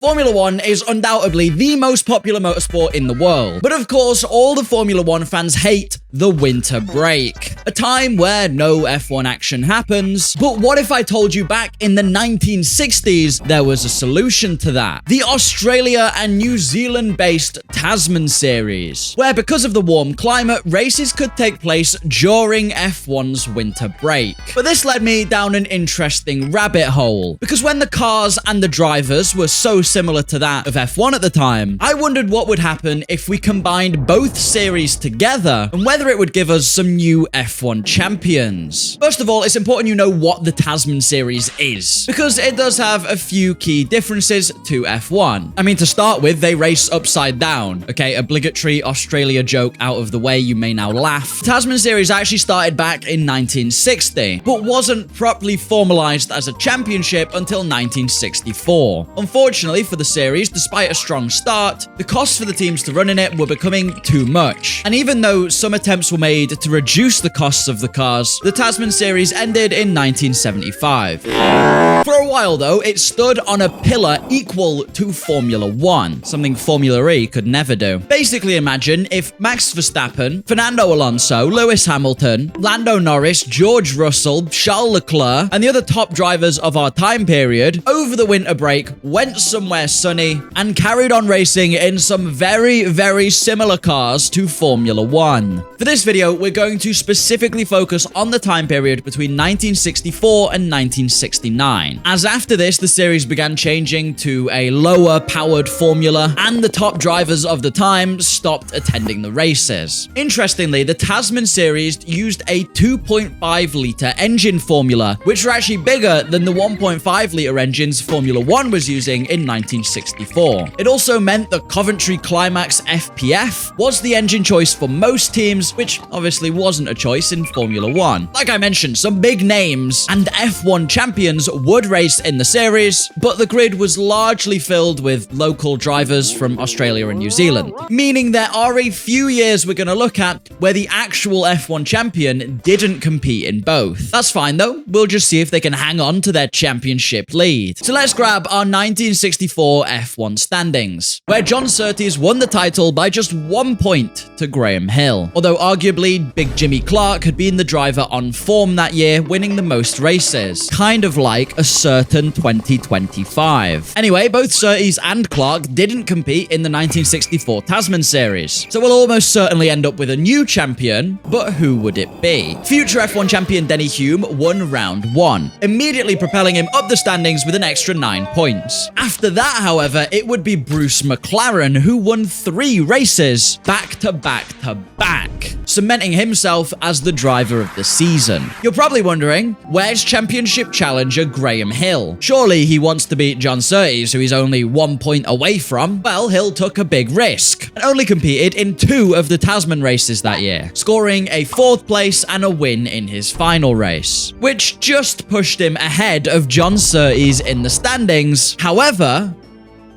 Formula One is undoubtedly the most popular motorsport in the world. But of course, all the Formula One fans hate the winter break, a time where no F1 action happens. But what if I told you back in the 1960s there was a solution to that? The Australia and New Zealand-based Tasman series, where because of the warm climate, races could take place during F1's winter break. But this led me down an interesting rabbit hole, because when the cars and the drivers were so similar to that of F1 at the time, I wondered what would happen if we combined both series together and whether it would give us some new F1 champions. First of all, it's important you know what the Tasman series is, because it does have a few key differences to F1. I mean, to start with, they race upside down. Okay, obligatory Australia joke out of the way, you may now laugh. The Tasman series actually started back in 1960, but wasn't properly formalized as a championship until 1964. Unfortunately for the series, despite a strong start, the costs for the teams to run in it were becoming too much. And even though some attempts were made to reduce the costs of the cars, the Tasman series ended in 1975. For a while though, it stood on a pillar equal to Formula One, something Formula E could never do. Basically imagine if Max Verstappen, Fernando Alonso, Lewis Hamilton, Lando Norris, George Russell, Charles Leclerc, and the other top drivers of our time period, over the winter break, went somewhere sunny and carried on racing in some very, very similar cars to Formula One. For this video, we're going to specifically focus on the time period between 1964 and 1969, as after this, the series began changing to a lower powered formula, and the top drivers of the time stopped attending the races. Interestingly, the Tasman series used a 2.5 litre engine formula, which were actually bigger than the 1.5 litre engines Formula One was using in 1964. It also meant that Coventry Climax FPF was the engine choice for most teams, which obviously wasn't a choice in Formula One. Like I mentioned, some big names and F1 champions would race in the series, but the grid was largely filled with local drivers from Australia and New Zealand, meaning there are a few years we're going to look at where the actual F1 champion didn't compete in both. That's fine though, we'll just see if they can hang on to their championship lead. So let's grab our 1964 F1 standings, where John Surtees won the title by just 1 point to Graham Hill, although arguably Big Jimmy Clark had been the driver on form that year, winning the most races, kind of like a certain 2025. Anyway, both Surtees and Clark didn't compete in the 1964 Tasman series, so we'll almost certainly end up with a new champion, but who would it be? Future F1 champion Denny Hume won round 1, immediately propelling him up the standings with an extra 9 points. After that, however, it would be Bruce McLaren who won 3 races back to back to back, cementing himself as the driver of the season. You're probably wondering, where's championship challenger Graham Hill? Surely he wants to beat John Surtees, who he's only 1 point away from. Well, Hill took a big risk and only competed in 2 of the Tasman races that year, scoring a 4th place and a win in his final race, which just pushed him ahead of John Surtees in the standings. However,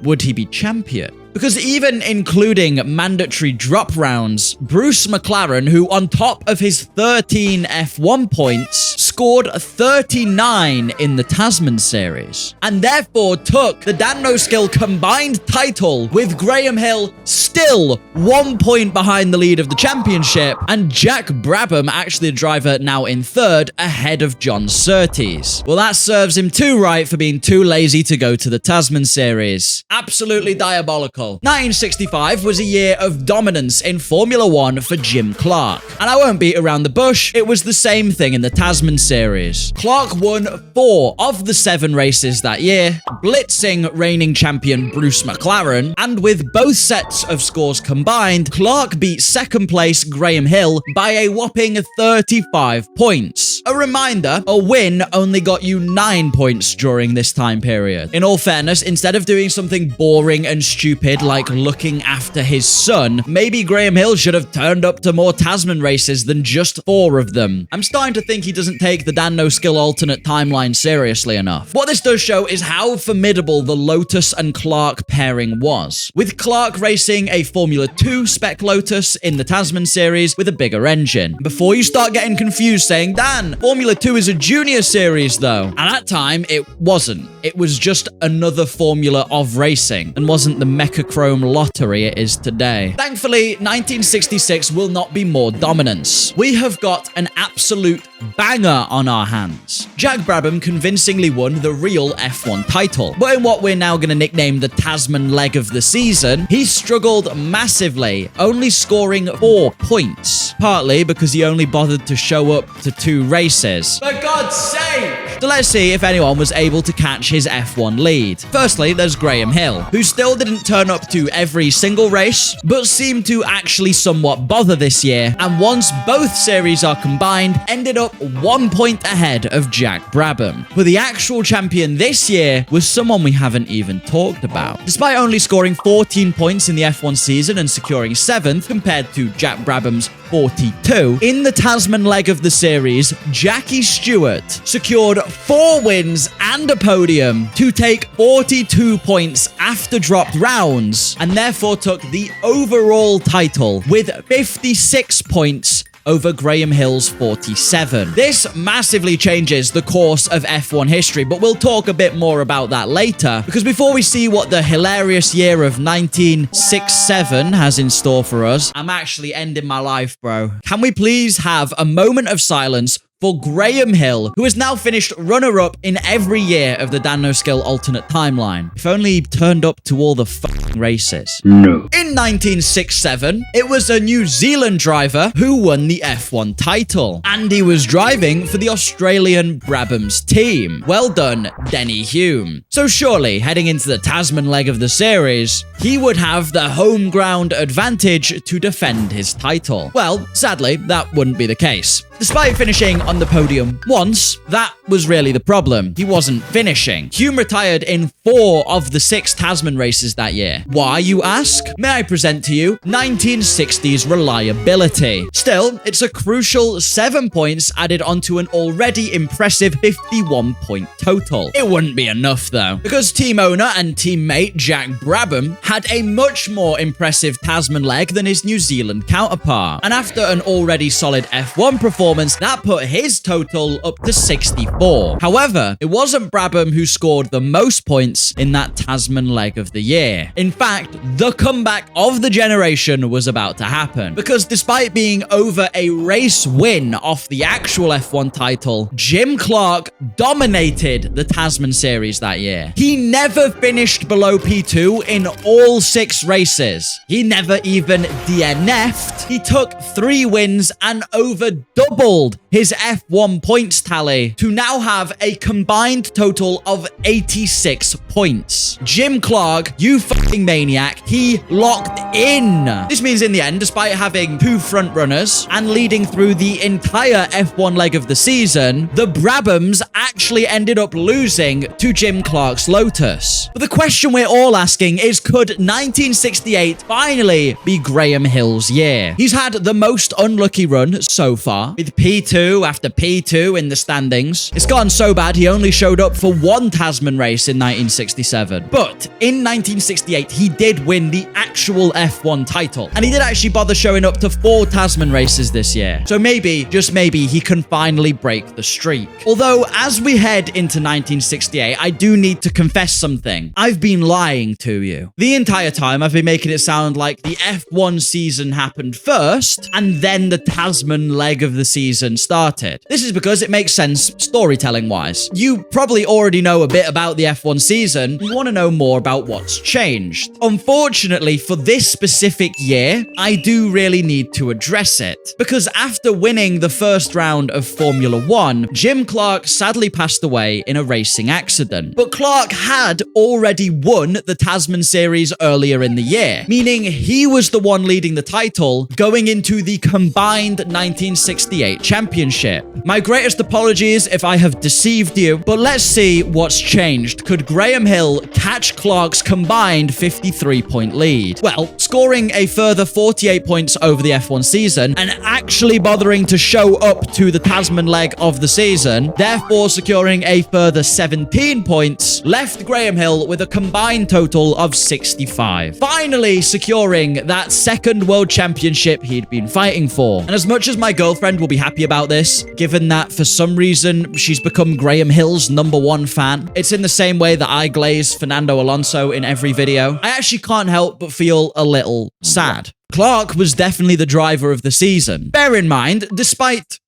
would he be champion? Because even including mandatory drop rounds, Bruce McLaren, who on top of his 13 F1 points, scored 39 in the Tasman series, and therefore took the DanNoSkill combined title, with Graham Hill still 1 point behind the lead of the championship, and Jack Brabham, actually a driver now in 3rd, ahead of John Surtees. Well, that serves him too right for being too lazy to go to the Tasman series. Absolutely diabolical. 1965 was a year of dominance in Formula One for Jim Clark. And I won't beat around the bush, it was the same thing in the Tasman series. Clark won 4 of the 7 races that year, blitzing reigning champion Bruce McLaren, and with both sets of scores combined, Clark beat 2nd place Graham Hill by a whopping 35 points. A reminder, a win only got you 9 points during this time period. In all fairness, instead of doing something boring and stupid like looking after his son, maybe Graham Hill should have turned up to more Tasman races than just 4 of them. I'm starting to think he doesn't take take the DanNoSkill alternate timeline seriously enough. What this does show is how formidable the Lotus and Clark pairing was, with Clark racing a Formula 2 spec Lotus in the Tasman series with a bigger engine. Before you start getting confused saying, Dan, Formula 2 is a junior series though. At that time, it wasn't. It was just another formula of racing and wasn't the Mechachrome lottery it is today. Thankfully, 1966 will not be more dominance. We have got an absolute banger on our hands. Jack Brabham convincingly won the real F1 title, but in what we're now going to nickname the Tasman leg of the season, he struggled massively, only scoring 4 points, partly because he only bothered to show up to 2 races. For God's sake! So let's see if anyone was able to catch his F1 lead. Firstly, there's Graham Hill, who still didn't turn up to every single race, but seemed to actually somewhat bother this year, and once both series are combined, ended up 1 point ahead of Jack Brabham. But the actual champion this year was someone we haven't even talked about. Despite only scoring 14 points in the F1 season and securing 7th compared to Jack Brabham's 42, in the Tasman leg of the series, Jackie Stewart secured 4 wins and a podium to take 42 points after dropped rounds, and therefore took the overall title with 56 points over Graham Hill's 47. This massively changes the course of F1 history, but we'll talk a bit more about that later, because before we see what the hilarious year of 1967 has in store for us, I'm actually ending my life, bro. Can we please have a moment of silence for Graham Hill, who has now finished runner-up in every year of the DanNoSkill alternate timeline? If only he turned up to all the fucking races. No. In 1967, it was a New Zealand driver who won the F1 title, and he was driving for the Australian Brabham's team. Well done, Denny Hume. So surely, heading into the Tasman leg of the series, he would have the home ground advantage to defend his title. Well, sadly, that wouldn't be the case. Despite finishing on the podium once, that was really the problem. He wasn't finishing. Hume retired in 4 of the 6 Tasman races that year. Why, you ask? May I present to you 1960s reliability. Still, it's a crucial 7 points added onto an already impressive 51-point total. It wouldn't be enough though, because team owner and teammate Jack Brabham had a much more impressive Tasman leg than his New Zealand counterpart. And after an already solid F1 performance, that put his total up to 64. However, it wasn't Brabham who scored the most points in that Tasman leg of the year. In fact, the comeback of the generation was about to happen, because despite being over a race win off the actual F1 title, Jim Clark dominated the Tasman series that year. He never finished below P2 in all 6 races. He never even DNF'd. He took 3 wins and over doubled his F1 points tally to now have a combined total of 86 points. Jim Clark, you fucking maniac, he locked in. This means in the end, despite having 2 front runners and leading through the entire F1 leg of the season, the Brabhams actually ended up losing to Jim Clark's Lotus. But the question we're all asking is, could 1968 finally be Graham Hill's year? He's had the most unlucky run so far, with P2 after P2 in the standings. It's gotten so bad he only showed up for 1 Tasman race in 1967. But in 1968, he did win the actual F1 title, and he did actually bother showing up to 4 Tasman races this year. So maybe, just maybe, he can finally break the streak. Although, as we head into 1968, I do need to confess something. I've been lying to you. The entire time, I've been making it sound like the F1 season happened first, and then the Tasman leg of the season started. This is because it makes sense storytelling-wise. You probably already know a bit about the F1 season. You want to know more about what's changed. Unfortunately, for this specific year, I do really need to address it, because after winning the first round of Formula 1, Jim Clark sadly passed away in a racing accident. But Clark had already won the Tasman series earlier in the year, meaning he was the one leading the title going into the combined 1968 championship. My greatest apologies if I have deceived you, but let's see what's changed. Could Graham Hill catch Clark's combined 53-point lead. Well, scoring a further 48 points over the F1 season and actually bothering to show up to the Tasman leg of the season, therefore securing a further 17 points, left Graham Hill with a combined total of 65. Finally securing that second world championship he'd been fighting for. And as much as my girlfriend will be happy about this, given that for some reason she's become Graham Hill's #1 fan, it's in the same way that I glaze Fernando Alonso in every video, I actually can't help but feel a little sad. Clark was definitely the driver of the season. Bear in mind, despite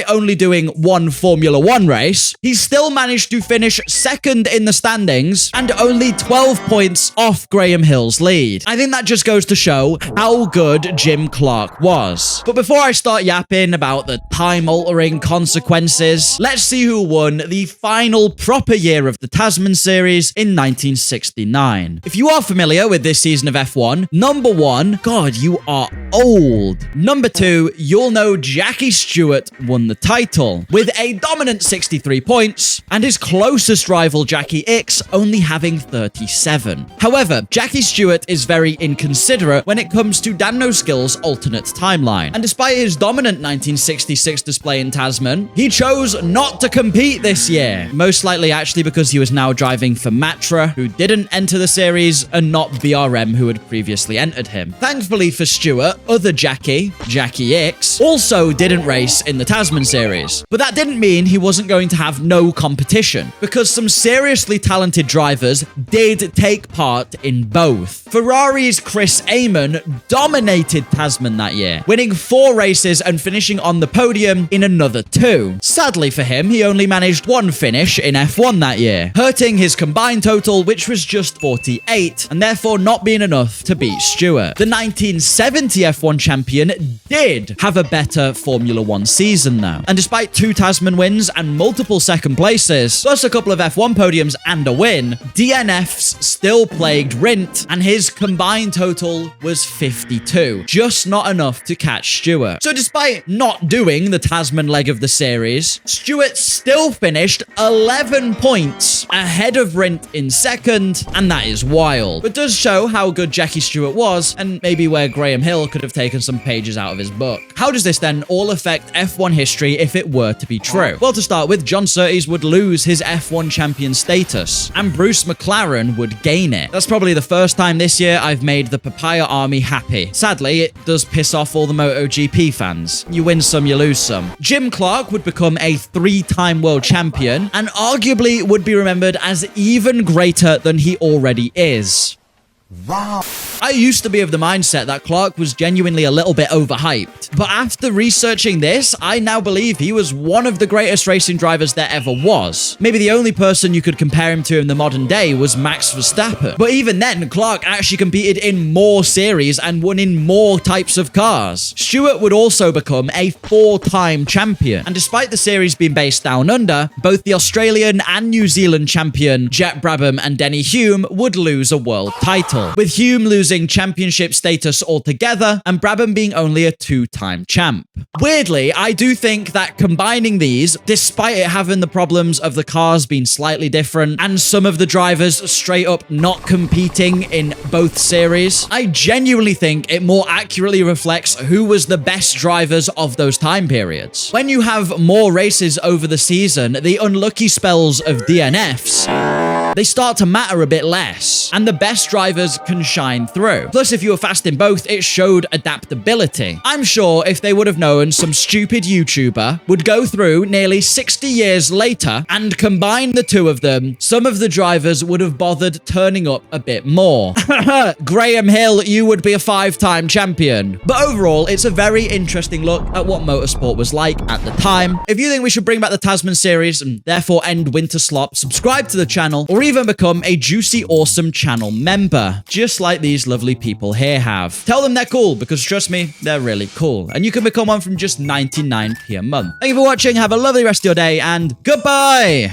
only doing one Formula 1 race, he still managed to finish second in the standings and only 12 points off Graham Hill's lead. I think that just goes to show how good Jim Clark was. But before I start yapping about the time-altering consequences, let's see who won the final proper year of the Tasman series in 1969. If you are familiar with this season of F1, number 1, God, you are old. Number 2, you'll know Jackie Stewart won the title with a dominant 63 points and his closest rival Jackie Ickx only having 37. However, Jackie Stewart is very inconsiderate when it comes to DanNoSkill's alternate timeline. And despite his dominant 1966 display in Tasman, he chose not to compete this year. Most likely actually because he was now driving for Matra, who didn't enter the series, and not BRM, who had previously entered him. Thankfully for Stewart, other Jackie Ickx, also didn't race in the Tasman series. But that didn't mean he wasn't going to have no competition, because some seriously talented drivers did take part in both. Ferrari's Chris Amon dominated Tasman that year, winning 4 races and finishing on the podium in another 2. Sadly for him, he only managed 1 finish in F1 that year, hurting his combined total, which was just 48, and therefore not being enough to beat Stewart. The 1970 F1 champion did have a better Formula 1 season though, and despite 2 Tasman wins and multiple second places, plus a couple of F1 podiums and a win, DNFs still plagued Rindt, and his combined total was 52, just not enough to catch Stewart. So despite not doing the Tasman leg of the series, Stewart still finished 11 points ahead of Rindt in second, and that is wild. But does show how good Jackie Stewart was, and maybe where Graham Hill could have taken some pages out of his book. How does this then all affect F1 history if it were to be true? Well, to start with, John Surtees would lose his F1 champion status, and Bruce McLaren would gain it. That's probably the first time this year I've made the Papaya Army happy. Sadly, it does piss off all the MotoGP fans. You win some, you lose some. Jim Clark would become a 3-time world champion, and arguably would be remembered as even greater than he already is. Wow. I used to be of the mindset that Clark was genuinely a little bit overhyped, but after researching this, I now believe he was one of the greatest racing drivers there ever was. Maybe the only person you could compare him to in the modern day was Max Verstappen. But even then, Clark actually competed in more series and won in more types of cars. Stewart would also become a 4-time champion, and despite the series being based down under, both the Australian and New Zealand champion Jack Brabham and Denny Hulme would lose a world title, with Hulme losing championship status altogether and Brabham being only a 2-time champ. Weirdly, I do think that combining these, despite it having the problems of the cars being slightly different and some of the drivers straight up not competing in both series, I genuinely think it more accurately reflects who was the best drivers of those time periods. When you have more races over the season, the unlucky spells of DNFs, they start to matter a bit less, and the best drivers can shine through. Plus, if you were fast in both, it showed adaptability. I'm sure if they would have known some stupid YouTuber would go through nearly 60 years later and combine the 2 of them, some of the drivers would have bothered turning up a bit more. Graham Hill, you would be a 5-time champion. But overall, it's a very interesting look at what motorsport was like at the time. If you think we should bring back the Tasman series and therefore end winter slop, subscribe to the channel, or even become a Juicy Awesome channel member, just like these lovely people here have. Tell them they're cool, because trust me, they're really cool. And you can become one from just 99p a month. Thank you for watching, have a lovely rest of your day, and goodbye!